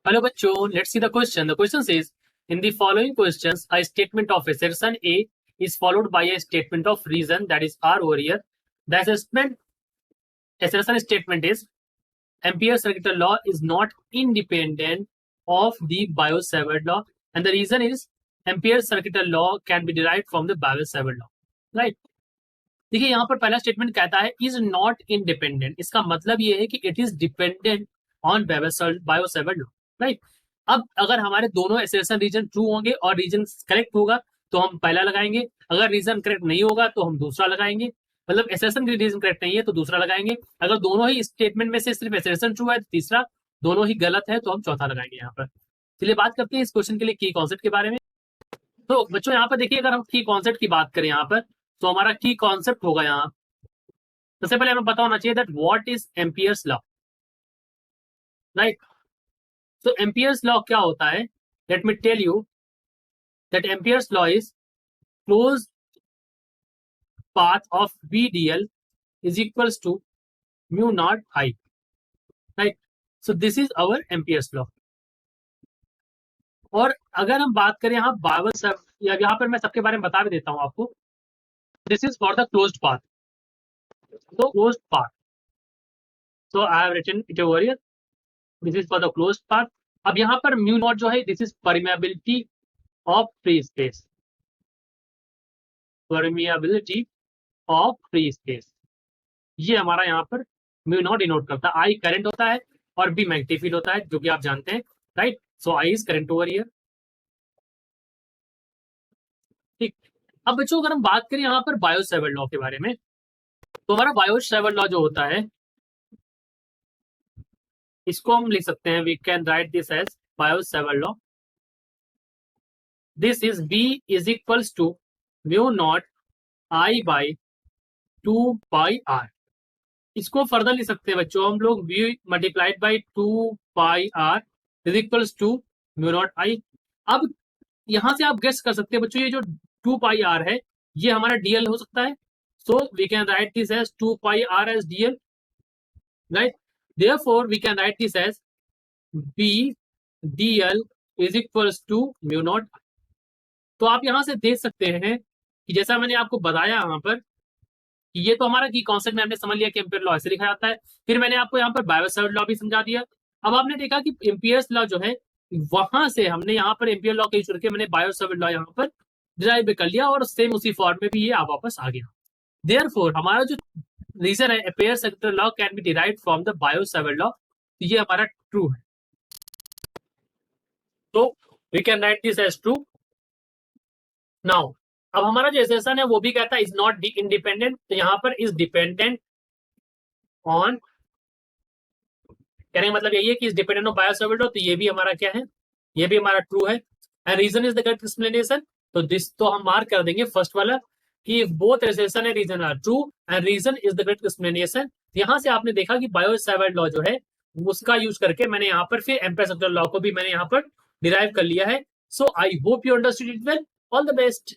Hello bachcho, let's see the question. The question says, in the following questions, a statement of assertion A is followed by a statement of reason, that is R over here. The assertion statement is, Ampere's circular law is not independent of the Biot-Savart law, and the reason is Ampere's circular law can be derived from the Biot-Savart law. Right? देखिए यहाँ पर पहला statement कहता है is not independent, इसका मतलब ये है कि it is dependent on Biot-Savart law. Right. अब अगर हमारे दोनों एसेशन रीजन ट्रू होंगे और रीजन करेक्ट होगा तो हम पहला लगाएंगे, अगर रीजन करेक्ट नहीं होगा तो हम दूसरा लगाएंगे. मतलब एसेशन की रीजन करेक्ट नहीं है तो दूसरा लगाएंगे, अगर दोनों ही स्टेटमेंट में से सिर्फ एसेशन ट्रू है तो तीसरा, दोनों ही गलत है तो हम चौथा लगाएंगे. यहाँ पर चलिए बात करते हैं इस क्वेश्चन के लिए की कॉन्सेप्ट के बारे में. तो बच्चों यहाँ पर देखिए, अगर हम की कॉन्सेप्ट की बात करें यहाँ पर तो हमारा की कॉन्सेप्ट होगा यहाँ, सबसे पहले हमें पता होना चाहिए that what is Ampere's law. Right. तो एम्पियर्स लॉ क्या होता है? Let me tell you that Ampere's law is closed path of B DL is equals to mu naught I. Right. So this is our Ampere's law. और अगर हम बात करें यहाँ बावर, यहाँ पर मैं सबके बारे में बता भी देता हूँ आपको. This is for the closed path. So closed path. So I have written it over here. This is for the closed path. अब यहाँ पर म्यू नॉट जो है, this is permeability of free space. Permeability of free space. ये हमारा यहाँ पर mu naught denote करता है. I करंट होता है और B मैग्नेटिक फील्ड होता है, जो कि आप जानते हैं. Right. So I is current over here. ठीक. अब बच्चों अगर हम बात करें यहाँ पर बायो-सेवर्ट लॉ के बारे में, तो हमारा बायो-सेवर्ट लॉ जो होता है इसको हम लिख सकते हैं, we can write this as Biot Savart law. This is B is equals to mu naught I by 2 pi r. इसको फर्दर लिख सकते हैं बच्चों हम लोग, we multiplied by 2 pi r is equals to mu naught I. अब यहां से आप गेस कर सकते हैं बच्चों, ये जो 2 पाई आर है ये हमारा डीएल हो सकता है. So we can write this as 2 pi R as DL. Right. Therefore, we can write this as B dl is equals to mu naught. तो आप यहां से देख सकते हैं कि जैसा मैंने आपको बताया यहाँ पर कि ये तो हमारा की कॉन्सेप्ट में हमने समझ लिया कि एम्पियर लॉ ऐसे लिखा जाता है. फिर मैंने आपको यहाँ पर बायो-सेवर्ट लॉ भी समझा दिया. अब आपने देखा कि एम्पियर्स लॉ जो है वहां से हमने यहाँ पर एम्पियर लॉ का यूज करके मैंने बायो-सेवर्ट लॉ यहाँ पर डिराइव कर लिया और सेम उसी फॉर्म में भी ये आप वापस आ गया. देयरफॉर हमारा जो रीजन है Ampere's circular law can be derived from the Biot-Savart law, तो ये हमारा ट्रू है. तो we can write this as true. Now अब हमारा जो एसेशन है वो भी कहता है इज नॉट इंडिपेंडेंट, तो यहाँ पर इज डिपेंडेंट ऑन, कहने का मतलब यही है कि is dependent on Biot-Savart law. तो ये भी हमारा क्या है, ये भी हमारा ट्रू है. And reason is the correct explanation. तो दिस तो हम मार्क कर देंगे फर्स्ट वाला कि both assertion and reason are true and reason is the correct explanation. यहां से आपने देखा कि बायो-सेवर्ट लॉ जो है उसका यूज करके मैंने यहाँ पर फिर एम्पेयर सर्कुलर लॉ को भी मैंने यहाँ पर डिराइव कर लिया है. So I hope you understood it well. All the best.